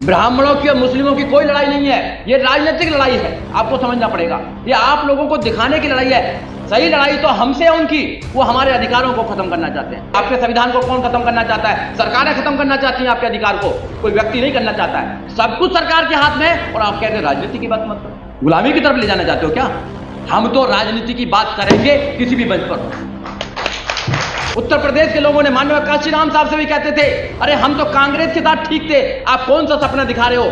ब्राह्मणों की और मुस्लिमों की कोई लड़ाई नहीं है, ये राजनीतिक लड़ाई है, आपको समझना पड़ेगा। ये आप लोगों को दिखाने की लड़ाई है। सही लड़ाई तो हमसे है उनकी, वो हमारे अधिकारों को खत्म करना चाहते हैं। आपके संविधान को कौन खत्म करना चाहता है? सरकारें खत्म करना चाहती हैं आपके अधिकार को, कोई व्यक्ति नहीं करना चाहता है। सब कुछ सरकार के हाथ में है और आप कहते हैं राजनीति की बात मत करो। गुलामी की तरफ ले जाना चाहते हो क्या? हम तो राजनीति की बात करेंगे किसी भी मंच पर। उत्तर प्रदेश के लोगों ने माननीय काशीराम साहब से भी कहते थे, अरे हम तो कांग्रेस के साथ ठीक थे, आप कौन सा सपना दिखा रहे हो?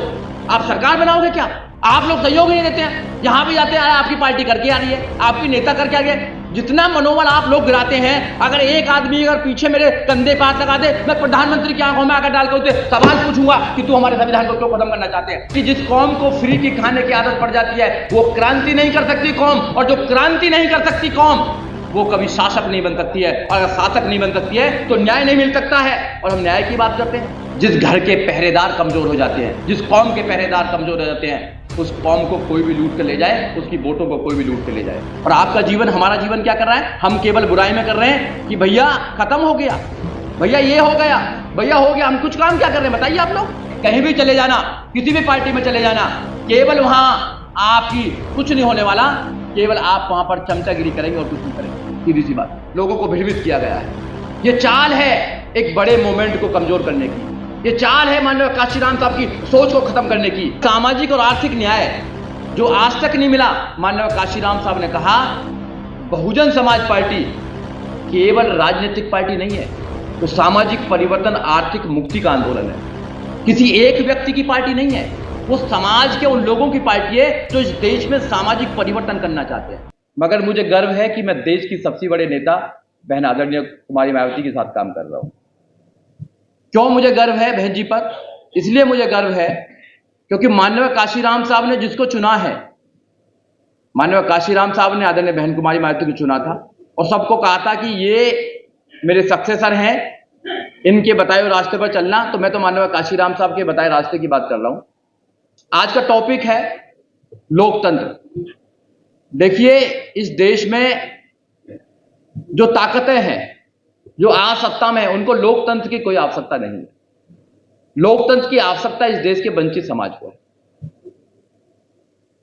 आप सरकार बनाओगे क्या? आप लोग सहयोग नहीं देते हैं। यहां भी जाते हैं, आपकी पार्टी करके आ रही है, आपकी नेता करके आ गए। जितना मनोबल आप लोग गिराते हैं, अगर एक आदमी अगर पीछे मेरे कंधे पे हाथ लगा दे, मैं प्रधानमंत्री की आंखों में आकर डाल कर उसे सवाल पूछूंगा कि तू हमारे संविधान को क्यों खत्म करना चाहते हैं? कि जिस कौम को फ्री की खाने की आदत पड़ जाती है, वो क्रांति नहीं कर सकती कौम, और जो क्रांति नहीं कर सकती कौम, वो कभी शासक नहीं बन सकती है। और अगर शासक नहीं बन सकती है तो न्याय नहीं मिल सकता है। और हम न्याय की बात करते हैं। जिस घर के पहरेदार कमजोर हो जाते हैं, जिस कौम के पहरेदार कमजोर हो जाते हैं, उस कौम को कोई भी लूट कर ले जाए, उसकी वोटों को कोई भी लूट कर ले जाए। और आपका जीवन, हमारा जीवन क्या कर रहा है? हम केवल बुराई में कर रहे हैं कि भैया खत्म हो गया, भैया ये हो गया, भैया हो गया। हम कुछ काम क्या कर रहे हैं बताइए आप लोग? कहीं भी चले जाना, किसी भी पार्टी में चले जाना, केवल वहां आपकी कुछ नहीं होने वाला, केवल आप वहां पर चमचागिरी करेंगे और कुछ नहीं करेंगे। सीधी सी बात, लोगों को भयभीत किया गया है। ये चाल है एक बड़े मूवमेंट को कमजोर करने की, ये चाल है माननीय काशीराम साहब की सोच को खत्म करने की। सामाजिक और आर्थिक न्याय जो आज तक नहीं मिला, माननीय काशीराम साहब ने कहा बहुजन समाज पार्टी केवल राजनीतिक पार्टी नहीं है, वो सामाजिक परिवर्तन, आर्थिक मुक्ति का आंदोलन है। किसी एक व्यक्ति की पार्टी नहीं है, वो समाज के उन लोगों की पार्टी है जो इस देश में सामाजिक परिवर्तन करना चाहते हैं। मगर मुझे गर्व है कि मैं देश की सबसे बड़े नेता बहन आदरणीय कुमारी मायावती के साथ काम कर रहा हूं। क्यों मुझे गर्व है बहन जी पर? इसलिए मुझे गर्व है क्योंकि माननीय काशीराम साहब ने जिसको चुना है, माननीय काशीराम साहब ने आदरणीय बहन कुमारी मायावती को चुना था और सबको कहा था कि ये मेरे सक्सेसर हैं, इनके बताए हुए रास्ते पर चलना। तो मैं तो माननीय काशीराम साहब के बताए रास्ते की बात कर रहा हूं। आज का टॉपिक है लोकतंत्र। देखिए, इस देश में जो ताकतें हैं, जो आज सत्ता में है, उनको लोकतंत्र की कोई आवश्यकता नहीं है। लोकतंत्र की आवश्यकता इस देश के वंचित समाज को है,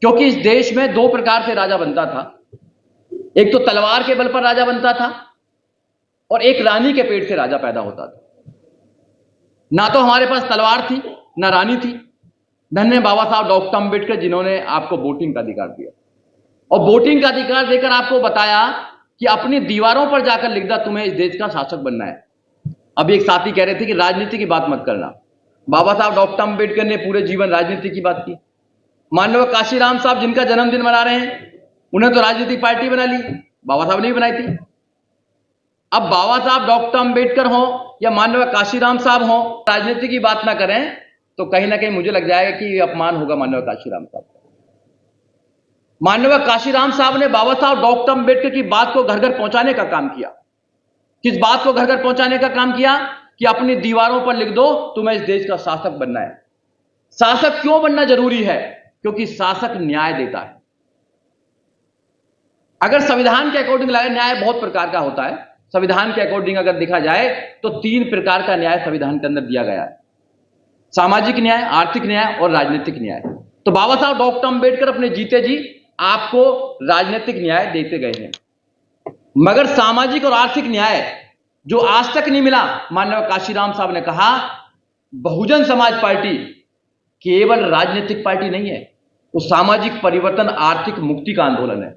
क्योंकि इस देश में दो प्रकार से राजा बनता था। एक तो तलवार के बल पर राजा बनता था और एक रानी के पेट से राजा पैदा होता था। ना तो हमारे पास तलवार थी, ना रानी थी। धन्य बाबा साहब डॉक्टर अंबेडकर, जिन्होंने आपको वोटिंग का अधिकार दिया और वोटिंग का अधिकार देकर आपको बताया कि अपनी दीवारों पर जाकर लिख दो तुम्हें इस देश का शासक बनना है। अभी एक साथी कह रहे थे कि राजनीति की बात मत करना। बाबा साहब डॉक्टर अंबेडकर ने पूरे जीवन राजनीति की बात की। माननीय काशीराम साहब जिनका जन्मदिन मना रहे हैं, उन्हें तो राजनीतिक पार्टी बना ली, बाबा साहब ने भी बनाई थी। अब बाबा साहब डॉक्टर अंबेडकर हो या माननीय काशीराम साहब हो, राजनीति की बात ना करें तो कहीं ना कहीं मुझे लग जाएगा कि अपमान होगा माननीय काशीराम साहब। माननीय काशीराम साहब ने बाबा साहब डॉक्टर अंबेडकर की बात को घर घर पहुंचाने का काम किया। किस बात को घर घर पहुंचाने का काम किया? कि अपनी दीवारों पर लिख दो तुम्हें इस देश का शासक बनना है। शासक क्यों बनना जरूरी है? क्योंकि शासक न्याय देता है। अगर संविधान के अकॉर्डिंग लाए, न्याय बहुत प्रकार का होता है। संविधान के अकॉर्डिंग अगर देखा जाए तो 3 प्रकार का न्याय संविधान के अंदर दिया गया है: सामाजिक न्याय, आर्थिक न्याय और राजनीतिक न्याय। तो बाबा साहब डॉक्टर अंबेडकर अपने जीते जी आपको राजनीतिक न्याय देते गए हैं, मगर सामाजिक और आर्थिक न्याय जो आज तक नहीं मिला, माननीय काशीराम साहब ने कहा बहुजन समाज पार्टी केवल राजनीतिक पार्टी नहीं है, वो सामाजिक परिवर्तन, आर्थिक मुक्ति का आंदोलन है।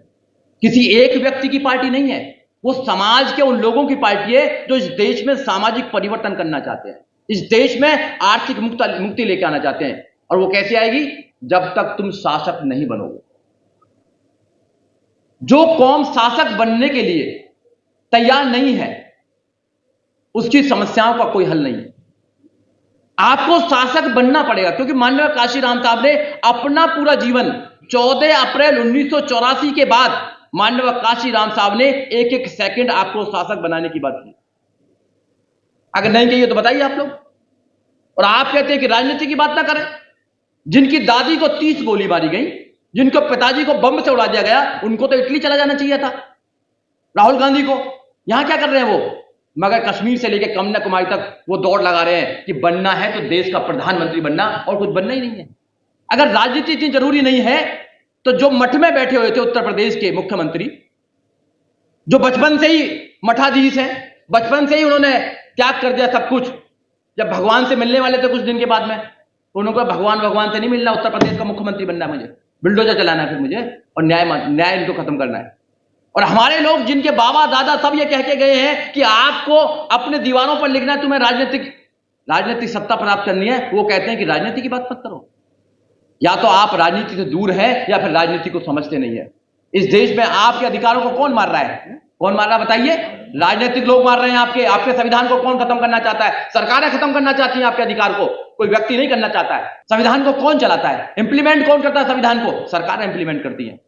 किसी एक व्यक्ति की पार्टी नहीं है, वो समाज के उन लोगों की पार्टी है जो इस देश में सामाजिक परिवर्तन करना चाहते हैं, इस देश में आर्थिक मुक्ति लेके आना चाहते हैं। और वो कैसे आएगी? जब तक तुम शासक नहीं बनोगे। जो कौम शासक बनने के लिए तैयार नहीं है, उसकी समस्याओं का कोई हल नहीं है। आपको शासक बनना पड़ेगा, क्योंकि माननीय काशीराम साहब ने अपना पूरा जीवन 14 अप्रैल 1984 के बाद माननीय काशीराम साहब ने एक एक सेकंड आपको शासक बनाने की बात की। अगर नहीं कही तो बताइए आप लोग। और आप कहते हैं कि राजनीति की बात ना करें। जिनकी दादी को 30 गोली मारी गई, जिनको पिताजी को बम से उड़ा दिया गया, उनको तो इटली चला जाना चाहिए था। राहुल गांधी को यहां क्या कर रहे हैं वो? मगर कश्मीर से लेकर कन्याकुमारी तक वो दौड़ लगा रहे हैं कि बनना है तो देश का प्रधानमंत्री बनना, और कुछ बनना ही नहीं है। अगर राजनीति इतनी जरूरी नहीं है तो जो मठ में बैठे हुए थे उत्तर प्रदेश के मुख्यमंत्री, जो बचपन से ही मठाधीश हैं, बचपन से ही उन्होंने त्याग कर दिया सब कुछ, जब भगवान से मिलने वाले थे कुछ दिन के बाद में, उनको भगवान से नहीं मिलना, उत्तर प्रदेश का मुख्यमंत्री बनना है मुझे, बिल्डोजर चलाना है फिर मुझे, और न्याय इनको खत्म करना है। और हमारे लोग जिनके बाबा दादा सब ये कह के गए हैं कि आपको अपने दीवारों पर लिखना है, तुम्हें राजनीतिक सत्ता प्राप्त करनी है, वो कहते हैं कि राजनीति की बात मत करो। या तो आप राजनीति से दूर हैं या फिर राजनीति को समझते नहीं है। इस देश में आपके अधिकारों को कौन मार रहा है? कौन मार रहा है बताइए? राजनीतिक लोग मार रहे हैं। आपके संविधान को कौन खत्म करना चाहता है? सरकारें खत्म करना चाहती हैं आपके अधिकार को, कोई व्यक्ति नहीं करना चाहता है। संविधान को कौन चलाता है? इंप्लीमेंट कौन करता है संविधान को? सरकारें इंप्लीमेंट करती हैं।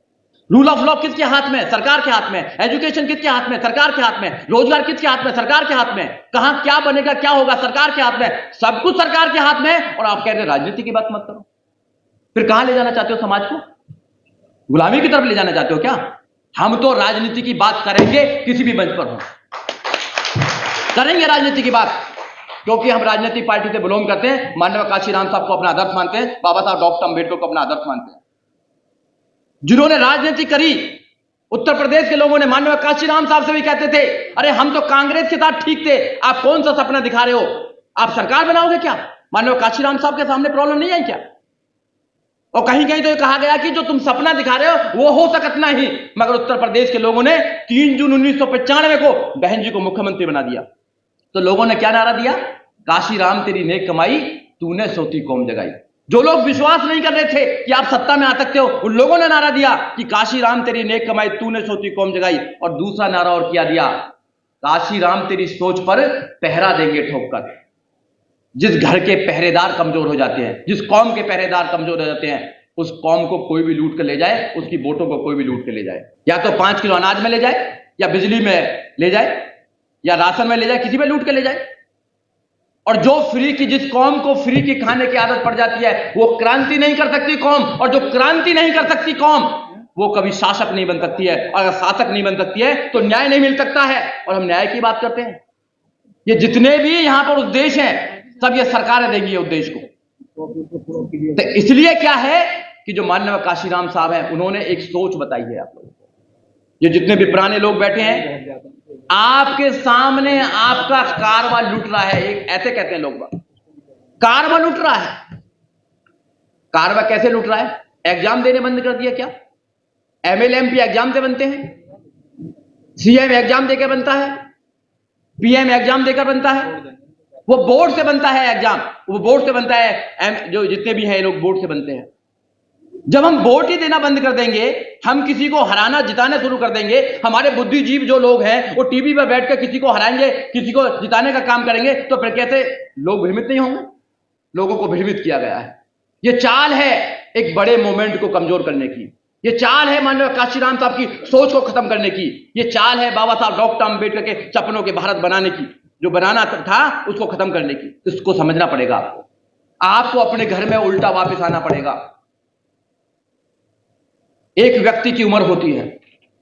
रूल ऑफ लॉ किसके हाथ में? सरकार के हाथ में। एजुकेशन किसके हाथ में? सरकार के हाथ में। रोजगार किसके हाथ में? सरकार के हाथ में। कहां क्या बनेगा, क्या होगा, सरकार के हाथ में। सब कुछ सरकार के हाथ में, और आप कह रहे हैं राजनीति की बात मत करो। फिर कहां ले जाना चाहते हो समाज को? गुलामी की तरफ ले जाना चाहते हो क्या? हम तो राजनीति की बात करेंगे, किसी भी मंच पर हो करेंगे राजनीति की बात, क्योंकि हम राजनीतिक पार्टी से बिलोंग करते हैं। माननीय काशीराम साहब को अपना आदर्श मानते हैं, बाबा साहब डॉक्टर अम्बेडकर को अपना आदर्श मानते हैं, जिन्होंने राजनीति करी। उत्तर प्रदेश के लोगों ने माननीय काशीराम साहब से भी कहते थे, अरे हम तो कांग्रेस के साथ ठीक थे, आप कौन सा सपना दिखा रहे हो, आप सरकार बनाओगे क्या? माननीय काशीराम साहब के सामने प्रॉब्लम नहीं आई क्या? और कहीं कहीं तो ये कहा गया कि जो तुम सपना दिखा रहे हो वो हो सकत नहीं, मगर उत्तर प्रदेश के लोगों ने 3 जून 1995 को बहन जी को मुख्यमंत्री बना दिया। तो लोगों ने क्या नारा दिया? काशीराम तेरी नेक कमाई, तूने सोती कौम जगाई। जो लोग विश्वास नहीं कर रहे थे कि आप सत्ता में आ सकते हो, उन लोगों ने नारा दिया कि काशीराम तेरी नेक कमाई, तूने सोती कौम जगाई। और दूसरा नारा और किया दिया, काशीराम तेरी सोच पर पहरा देंगे ठोक कर। जिस घर के पहरेदार कमजोर हो जाते हैं, जिस कौम के पहरेदार कमजोर हो जाते हैं, उस कौम को कोई भी लूट कर ले जाए, उसकी वोटों को कोई भी लूट कर ले जाए। या तो 5 किलो अनाज में ले जाए, या बिजली में ले जाए, या राशन में ले जाए, किसी में लूट कर ले जाए। और जिस कौम को फ्री की खाने की आदत पड़ जाती है, वो क्रांति नहीं कर सकती कौम। और जो क्रांति नहीं कर सकती कौम, वो कभी शासक नहीं बन सकती है। और अगर शासक नहीं बन सकती है तो न्याय नहीं मिल सकता है। और हम न्याय की बात करते हैं। ये जितने भी यहां पर उद्देश्य हैं, सब ये सरकारें देंगी उद्देश्य को। तो इसलिए क्या है कि जो माननीय काशीराम साहब हैं, उन्होंने एक सोच बताई है आप लोगों को। ये जितने भी पुराने लोग बैठे हैं, आपके सामने आपका कारवा लूट रहा है। एक ऐसे कहते हैं लोग, कारवा लूट रहा है। कारवा कैसे लूट रहा है? एग्जाम देने बंद कर दिया क्या? एमएलए एमपी एग्जाम से बनते हैं, सीएम एग्जाम देकर बनता है, पीएम एग्जाम देकर बनता है, वो बोर्ड से बनता है एग्जाम, वो बोर्ड से बनता है। जो जितने भी हैं लोग बोर्ड से बनते हैं। जब हम वोट ही देना बंद कर देंगे, हम किसी को हराना जिताना शुरू कर देंगे, हमारे बुद्धिजीवी जो लोग हैं वो टीवी पर बैठकर किसी को हराएंगे, किसी को जिताने का काम करेंगे, तो फिर कैसे लोग भ्रमित नहीं होंगे? लोगों को भ्रमित किया गया है। ये चाल है एक बड़े मूवमेंट को कमजोर करने की। ये चाल है माननीय काशीराम साहब की सोच को खत्म करने की। ये चाल है बाबा साहब डॉक्टर अम्बेडकर के सपनों के भारत बनाने की, जो बनाना था उसको खत्म करने की। इसको समझना पड़ेगा आपको अपने घर में उल्टा वापस आना पड़ेगा। एक व्यक्ति की उम्र होती है,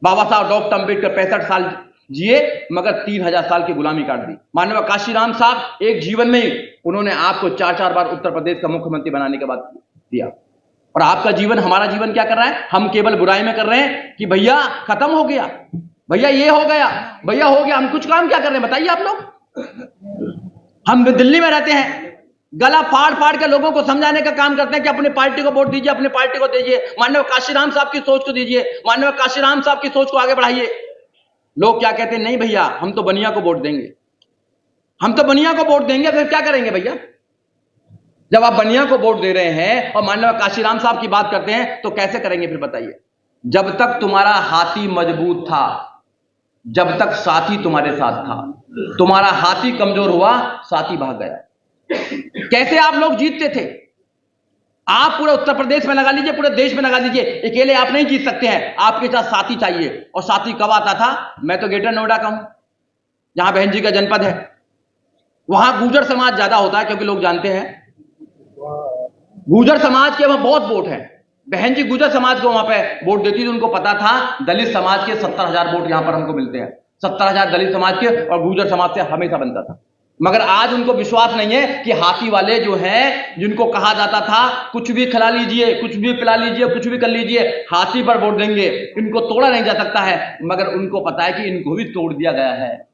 बाबा साहब डॉक्टर अम्बेडकर 65 साल जिए, मगर 3000 साल की गुलामी काट दी। माननीय काशीराम साहब एक जीवन में ही उन्होंने आपको 4-4 बार उत्तर प्रदेश का मुख्यमंत्री बनाने के बाद दिया। और आपका जीवन, हमारा जीवन क्या कर रहा है? हम केवल बुराई में कर रहे हैं कि भैया खत्म हो गया, भैया ये हो गया, भैया हो गया। हम कुछ काम क्या कर रहे हैं बताइए आप लोग? हम दिल्ली में रहते हैं, गला फाड़ फाड़ के लोगों को समझाने का काम करते हैं कि अपनी पार्टी को वोट दीजिए, अपनी पार्टी को दीजिए, माननीय काशीराम साहब की सोच को दीजिए, माननीय काशीराम साहब की सोच को आगे बढ़ाइए। लोग क्या कहते हैं? नहीं भैया, हम तो बनिया को वोट देंगे, हम तो बनिया को वोट देंगे। फिर क्या करेंगे भैया? जब आप बनिया को वोट दे रहे हैं और माननीय काशीराम साहब की बात करते हैं, तो कैसे करेंगे फिर बताइए? जब तक तुम्हारा हाथी मजबूत था, जब तक साथी तुम्हारे साथ था, तुम्हारा हाथी कमजोर हुआ, साथी भाग गया। कैसे आप लोग जीतते थे? आप पूरे उत्तर प्रदेश में लगा लीजिए, पूरे देश में लगा लीजिए, अकेले आप नहीं जीत सकते हैं, आपके साथ साथी चाहिए। और साथी कब आता था? मैं तो ग्रेटर नोएडा का हूं, जहां बहन जी का जनपद है। वहां गुर्जर समाज ज्यादा होता है, क्योंकि लोग जानते हैं गुर्जर समाज के वहां बहुत वोट है। बहन जी गुर्जर समाज को वहां पे वोट देती थी, उनको पता था दलित समाज के 70,000 वोट यहां पर हमको मिलते हैं। 70,000 दलित समाज के और गुर्जर समाज से हमेशा बनता था। मगर आज उनको विश्वास नहीं है कि हाथी वाले जो हैं, जिनको कहा जाता था कुछ भी खिला लीजिए, कुछ भी पिला लीजिए, कुछ भी कर लीजिए, हाथी पर वोट देंगे, इनको तोड़ा नहीं जा सकता है। मगर उनको पता है कि इनको भी तोड़ दिया गया है।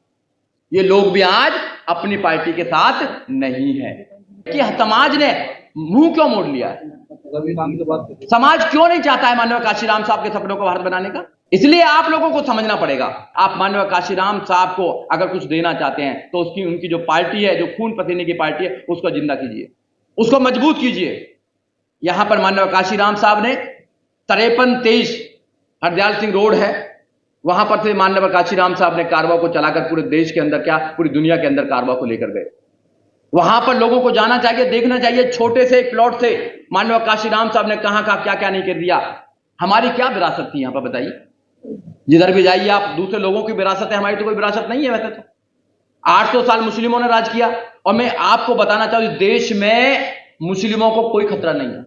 ये लोग भी आज अपनी पार्टी के साथ नहीं है कि समाज ने मुंह क्यों मोड़ लिया है। समाज क्यों नहीं चाहता है माननीय काशीराम साहब के सपनों को भारत बनाने का? इसलिए आप लोगों को समझना पड़ेगा। आप माननीय काशीराम साहब को अगर कुछ देना चाहते हैं तो उनकी जो पार्टी है, जो खून पसीने की पार्टी है, उसको जिंदा कीजिए, उसको मजबूत कीजिए। यहां पर माननीय काशीराम साहब ने 53-23 हरदयाल सिंह रोड है, वहां पर से माननीय काशीराम साहब ने कारवा को चलाकर पूरे देश के अंदर, क्या पूरी दुनिया के अंदर कारवा को लेकर गए। वहां पर लोगों को जाना चाहिए, देखना चाहिए। छोटे से एक प्लॉट से माननीय काशीराम साहब ने कहां क्या क्या नहीं कर दिया। हमारी क्या विरासत थी यहां पर बताइए? जिधर भी जाइए आप, दूसरे लोगों की विरासत है, हमारी तो कोई विरासत नहीं है। वैसे तो 800 साल मुस्लिमों ने राज किया, और मैं आपको बताना चाहूं इस देश में मुस्लिमों को कोई खतरा नहीं है,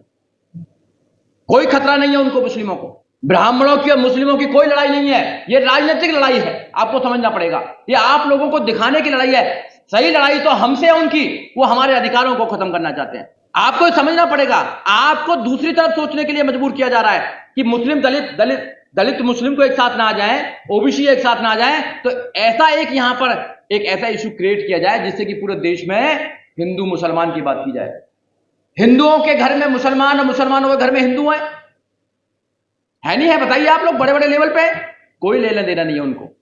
कोई खतरा नहीं है उनको। मुस्लिमों को, ब्राह्मणों की और मुस्लिमों की कोई लड़ाई नहीं है। यह राजनीतिक लड़ाई है, आपको समझना पड़ेगा। यह आप लोगों को दिखाने की लड़ाई है। सही लड़ाई तो हमसे है उनकी, वो हमारे अधिकारों को खत्म करना चाहते हैं। आपको समझना पड़ेगा। आपको दूसरी तरफ सोचने के लिए मजबूर किया जा रहा है कि मुस्लिम दलित मुस्लिम को एक साथ ना आ जाए, ओबीसी एक साथ ना आ जाए, तो ऐसा एक यहां पर एक ऐसा इशू क्रिएट किया जाए जिससे कि पूरे देश में हिंदू मुसलमान की बात की जाए। हिंदुओं के घर में मुसलमान और मुसलमानों के घर में हिंदू है नहीं है? बताइए आप लोग, बड़े बड़े लेवल पे कोई लेना देना नहीं है उनको।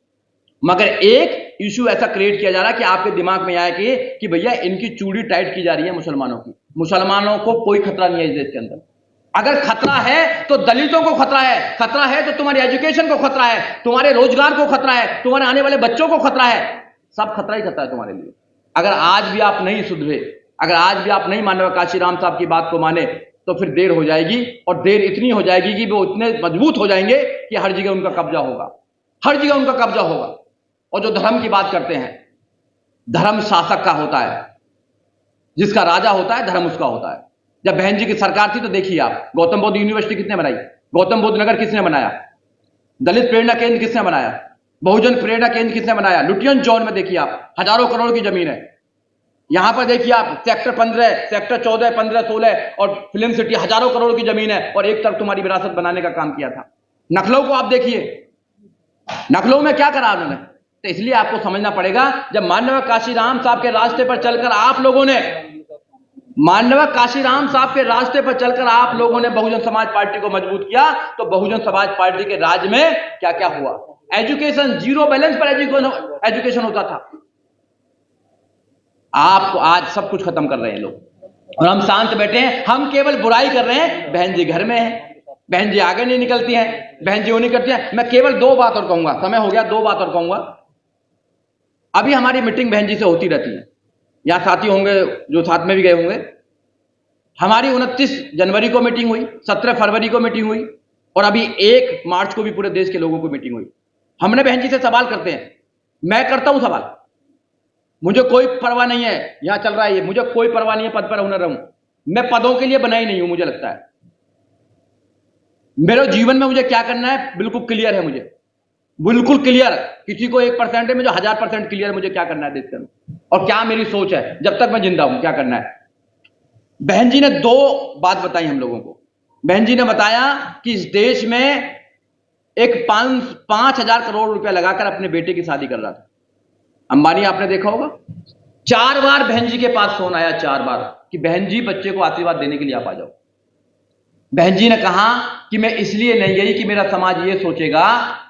मगर एक इशू ऐसा क्रिएट किया जा रहा है कि आपके दिमाग में आया कि भैया इनकी चूड़ी टाइट की जा रही है मुसलमानों की। मुसलमानों को कोई खतरा नहीं है इस देश के अंदर। अगर खतरा है तो दलितों को खतरा है, खतरा है तो तुम्हारी एजुकेशन को खतरा है, तुम्हारे रोजगार को खतरा है, तुम्हारे आने वाले बच्चों को खतरा है। सब खतरा ही खतरा है तुम्हारे लिए। अगर आज भी आप नहीं सुधरे, अगर आज भी आप नहीं माननीय काशीराम साहब की बात को माने, तो फिर देर हो जाएगी। और देर इतनी हो जाएगी कि वो इतने मजबूत हो जाएंगे कि हर जगह उनका कब्जा होगा, हर जगह उनका कब्जा होगा। और जो धर्म की बात करते हैं, धर्म शासक का होता है, जिसका राजा होता है धर्म उसका होता है। जब बहन जी की सरकार थी तो देखिए आप, गौतम बुद्ध यूनिवर्सिटी किसने बनाई? गौतम बुद्ध नगर किसने बनाया? दलित प्रेरणा केंद्र किसने बनाया? बहुजन प्रेरणा केंद्र किसने बनाया? लुटियन जोन में देखिए आप, हजारों करोड़ की जमीन है। यहां पर देखिए आप, सेक्टर 15, सेक्टर 14, 15, 16 और फिल्म सिटी, हजारों करोड़ की जमीन है, और एक तरफ तुम्हारी विरासत बनाने का काम किया था। नखलऊ को आप देखिए, नखलऊ में क्या करा उन्होंने। तो इसलिए आपको समझना पड़ेगा, जब माननीय काशीराम साहब के रास्ते पर चलकर आप लोगों ने, माननीय काशीराम साहब के रास्ते पर चलकर आप लोगों ने बहुजन समाज पार्टी को मजबूत किया, तो बहुजन समाज पार्टी के राज में क्या क्या हुआ? एजुकेशन, जीरो बैलेंस पर एजुकेशन होता था। आपको आज सब कुछ खत्म कर रहे हैं लोग, और हम शांत बैठे हैं। हम केवल बुराई कर रहे हैं। बहन जी घर में है, बहन जी आगे नहीं निकलती हैं, बहन जी वो नहीं करती हैं। मैं केवल 2 बात और कहूंगा, समय हो गया, 2 बात और कहूंगा। अभी हमारी मीटिंग बहन जी से होती रहती है, यहां साथी होंगे जो साथ में भी गए होंगे। हमारी 29 जनवरी को मीटिंग हुई, 17 फरवरी को मीटिंग हुई, और अभी 1 मार्च को भी पूरे देश के लोगों को मीटिंग हुई। हमने बहन जी से सवाल करते हैं, मैं करता हूं सवाल, मुझे कोई परवाह नहीं है यहां चल रहा है ये, मुझे कोई परवाह नहीं है पद पर रहूं। मैं पदों के लिए बना ही नहीं हूं। मुझे लगता है मेरे जीवन में मुझे क्या करना है बिल्कुल क्लियर है, मुझे बिल्कुल क्लियर। किसी को 1% है, मुझे 1000% क्लियर मुझे क्या करना है देश के अंदर, और क्या मेरी सोच है जब तक मैं जिंदा हूं, क्या करना है। बहन जी ने 2 बात बताई हम लोगों को। बहन जी ने बताया कि इस देश में एक 5,000 करोड़ रुपया लगाकर अपने बेटे की शादी कर रहा था। अंबानी आपने देखा होगा, 4 बार बहन जी के पास फोन आया, 4 बार, कि बहन जी बच्चे को आशीर्वाद देने के लिए आप आ जाओ। बहन जी ने कहा कि मैं इसलिए नहीं गई कि मेरा समाज ये सोचेगा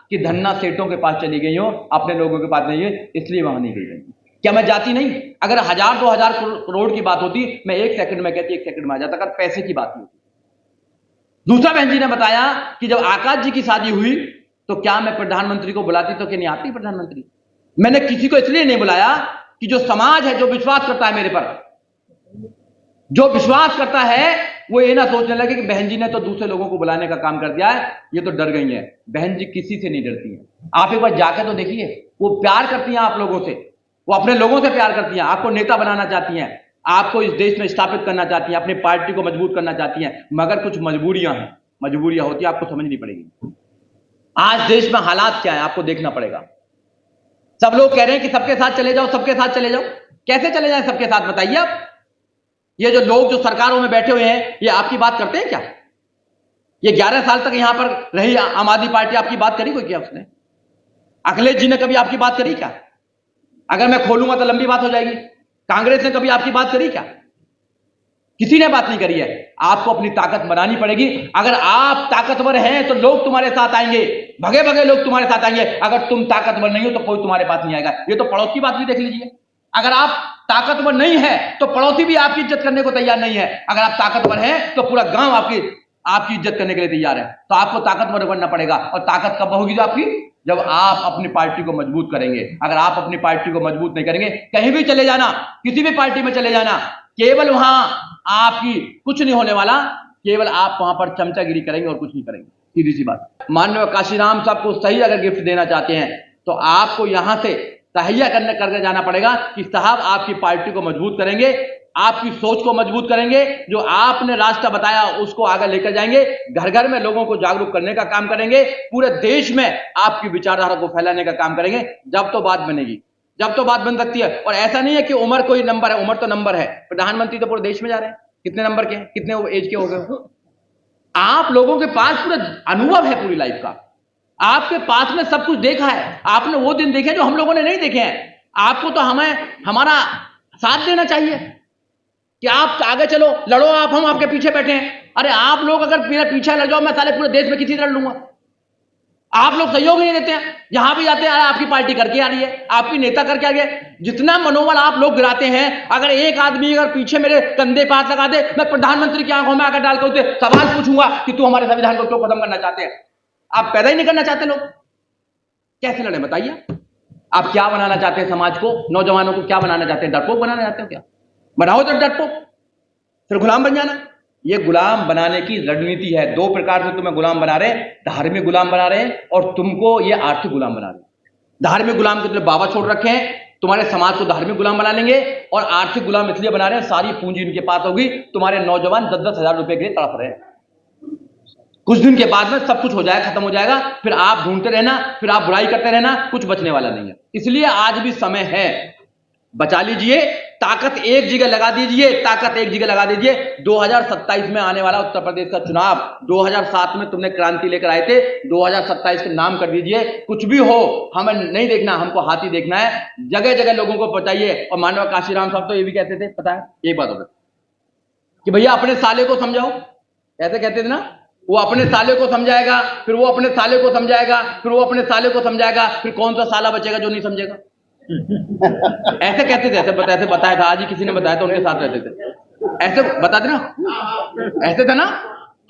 कि धन्ना सेठों के पास चली गई हो, अपने लोगों के पास नहीं है, इसलिए वहां नहीं गई। क्या मैं जाती नहीं? अगर 1000-2000 करोड़ की बात होती, मैं 1 सेकंड में कहती, 1 सेकंड में आ जाता, अगर पैसे की बात नहीं होती। दूसरा बहन जी ने बताया कि जब आकाश जी की शादी हुई तो क्या मैं प्रधानमंत्री को बुलाती, तो क्या नहीं आती प्रधानमंत्री। मैंने किसी को इसलिए नहीं बुलाया कि जो समाज है, जो विश्वास करता है मेरे पर, जो विश्वास करता है, वो ये ना सोचने लगे कि बहन जी ने तो दूसरे लोगों को बुलाने का काम कर दिया है, ये तो डर गई है। बहन जी किसी से नहीं डरती हैं। आप एक बार जाकर तो देखिए, वो प्यार करती हैं आप लोगों से, वो अपने लोगों से प्यार करती हैं, आपको नेता बनाना चाहती हैं, आपको इस देश में स्थापित करना चाहती हैं, अपनी पार्टी को मजबूत करना चाहती हैं। मगर कुछ मजबूरियां हैं, मजबूरियां होती है, आपको समझनी पड़ेगी। आज देश में हालात क्या है आपको देखना पड़ेगा। सब लोग कह रहे हैं कि सबके साथ चले जाओ, सबके साथ चले जाओ। कैसे चले जाएं सबके साथ, बताइए आप। ये जो लोग जो सरकारों में बैठे हुए हैं, ये आपकी बात करते हैं क्या? ये 11 साल तक यहां पर रही आम आदमी पार्टी, आपकी बात करी कोई क्या उसने? अखिलेश जी ने कभी आपकी बात करी क्या? अगर मैं खोलूंगा तो लंबी बात हो जाएगी। कांग्रेस ने कभी आपकी बात करी क्या? किसी ने बात नहीं करी है। आपको अपनी ताकत बनानी पड़ेगी। अगर आप ताकतवर हैं तो लोग तुम्हारे साथ आएंगे, भगे भगे लोग तुम्हारे साथ आएंगे। अगर तुम ताकतवर नहीं हो तो कोई तुम्हारे पास नहीं आएगा। ये तो पड़ोस की बात भी देख लीजिए। अगर आप ताकतवर नहीं है तो पड़ोसी भी आपकी इज्जत करने को तैयार नहीं है। अगर आप ताकतवर हैं तो पूरा गांव आपकी इज्जत करने के लिए तैयार है। तो आपको ताकतवर बनना पड़ेगा। और ताकत कब होगी? जो आपकी, जब आप अपनी पार्टी को मजबूत करेंगे। अगर आप अपनी पार्टी को मजबूत नहीं करेंगे, कहीं भी चले जाना, किसी भी पार्टी में चले जाना, केवल वहां आपकी कुछ नहीं होने वाला। केवल आप वहां पर चमचागिरी करेंगे और कुछ नहीं करेंगे। सीधी सी बात। माननीय काशीराम साहब को सही अगर गिफ्ट देना चाहते हैं तो आपको यहां से तहैया करके जाना पड़ेगा कि साहब आपकी पार्टी को मजबूत करेंगे, आपकी सोच को मजबूत करेंगे, जो आपने रास्ता बताया उसको आगे लेकर जाएंगे, घर घर में लोगों को जागरूक करने का काम करेंगे, पूरे देश में आपकी विचारधारा को फैलाने का काम करेंगे। जब तो बात बनेगी, जब तो बात बन सकती है। और ऐसा नहीं है कि उम्र कोई नंबर है, उम्र तो नंबर है। प्रधानमंत्री तो पूरे देश में जा रहे हैं, कितने नंबर के, कितने एज के हो गए? आप लोगों के पास पूरा अनुभव है पूरी लाइफ का, आपके पास में सब कुछ देखा है। आपने वो दिन देखे जो हम लोगों ने नहीं देखे हैं। आपको तो हमारा साथ देना चाहिए कि आप आगे चलो, लड़ो आप, हम आपके पीछे बैठे हैं। अरे आप लोग अगर मेरे पीछे लड़ जाओ, मैं साले पूरे देश में किसी तरह लड़ूंगा। आप लोग सहयोग नहीं देते हैं, जहां भी जाते हैं आपकी पार्टी करके आ रही है, आपकी नेता करके आ गए। जितना मनोबल आप लोग गिराते हैं, अगर एक आदमी अगर पीछे मेरे कंधे पे हाथ लगा दे, मैं प्रधानमंत्री की आंखों में आकर डालकर उसे सवाल पूछूंगा कि तू हमारे संविधान को क्यों खत्म करना चाहते हैं? आप पैदा ही नहीं करना चाहते। लोग कैसे लड़े बताइए? आप क्या बनाना चाहते हैं? समाज को, नौजवानों को क्या बनाना चाहते हैं? डरपोक बनाना चाहते हो क्या? बनाओ तो डरपोक, फिर गुलाम बन जाना। ये गुलाम बनाने की रणनीति है। दो प्रकार से तुम्हें गुलाम बना रहे हैं, धार्मिक गुलाम बना रहे हैं और तुमको ये आर्थिक गुलाम बना रहे हैं। धार्मिक गुलाम के तुमने बाबा छोड़ रखे हैं, तुम्हारे समाज को धार्मिक गुलाम बना लेंगे। और आर्थिक गुलाम इसलिए बना रहे हैं, सारी पूंजी उनके पास होगी, तुम्हारे नौजवान 10-10 हजार रुपए के लिए तड़प रहे हैं। कुछ दिन के बाद में सब कुछ हो जाएगा, खत्म हो जाएगा, फिर आप ढूंढते रहना, फिर आप बुराई करते रहना, कुछ बचने वाला नहीं है। इसलिए आज भी समय है, बचा लीजिए, ताकत एक जगह लगा दीजिए, ताकत एक जगह लगा दीजिए। 2027 में आने वाला उत्तर प्रदेश का चुनाव, 2007 में तुमने क्रांति लेकर आए थे, 2027 के नाम कर दीजिए। कुछ भी हो हमें नहीं देखना, हमको हाथी देखना है। जगह जगह लोगों को बताइए। और माननीय काशीराम साहब तो ये भी कहते थे, पता है एक बात होता कि भैया अपने साले को समझाओ, ऐसे कहते थे ना। वो अपने साले को समझाएगा, फिर वो अपने साले को समझाएगा, फिर वो अपने साले को समझाएगा, फिर कौन सा साला बचेगा जो नहीं समझेगा? ऐसे कहते थे, ऐसे बताया था। आज ही किसी ने बताया था, उनके साथ रहते थे, ऐसे बताते ना, ऐसे था ना।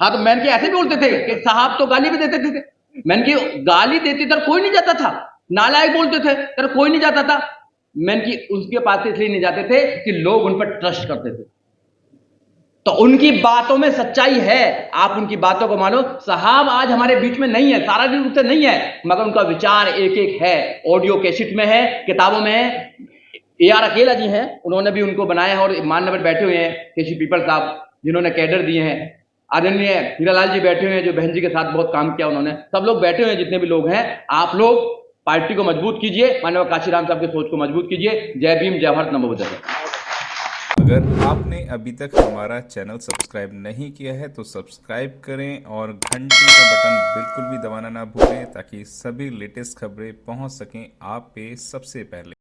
हाँ तो मैंने ऐसे भी बोलते थे कि साहब तो गाली भी देते थे। मैंने की गाली देती तर कोई नहीं जाता था, नालायक बोलते थे तर कोई नहीं जाता था। मैंने की उसके पास इसलिए नहीं जाते थे कि लोग उन पर ट्रस्ट करते थे। तो उनकी बातों में सच्चाई है, आप उनकी बातों को मानो। साहब आज हमारे बीच में नहीं है, शारीरिक रूप से नहीं है, मगर उनका विचार एक एक है, ऑडियो कैसेट में है, किताबों में है। AR अकेला जी हैं, उन्होंने भी उनको बनाया है। और माननीय बैठे हुए हैं KC पीपल साहब, जिन्होंने कैडर दिए हैं। आदरणीय हीरालाल जी बैठे हुए हैं, जो बहन जी के साथ बहुत काम किया उन्होंने। सब लोग बैठे हुए हैं, जितने भी लोग हैं। आप लोग पार्टी को मजबूत कीजिए, माननीय काशीराम साहब की सोच को मजबूत कीजिए। जय भीम, जय भारत, नमो बुद्धाय। अगर आपने अभी तक हमारा चैनल सब्सक्राइब नहीं किया है तो सब्सक्राइब करें और घंटी का बटन बिल्कुल भी दबाना ना भूलें, ताकि सभी लेटेस्ट खबरें पहुंच सकें आप पे सबसे पहले।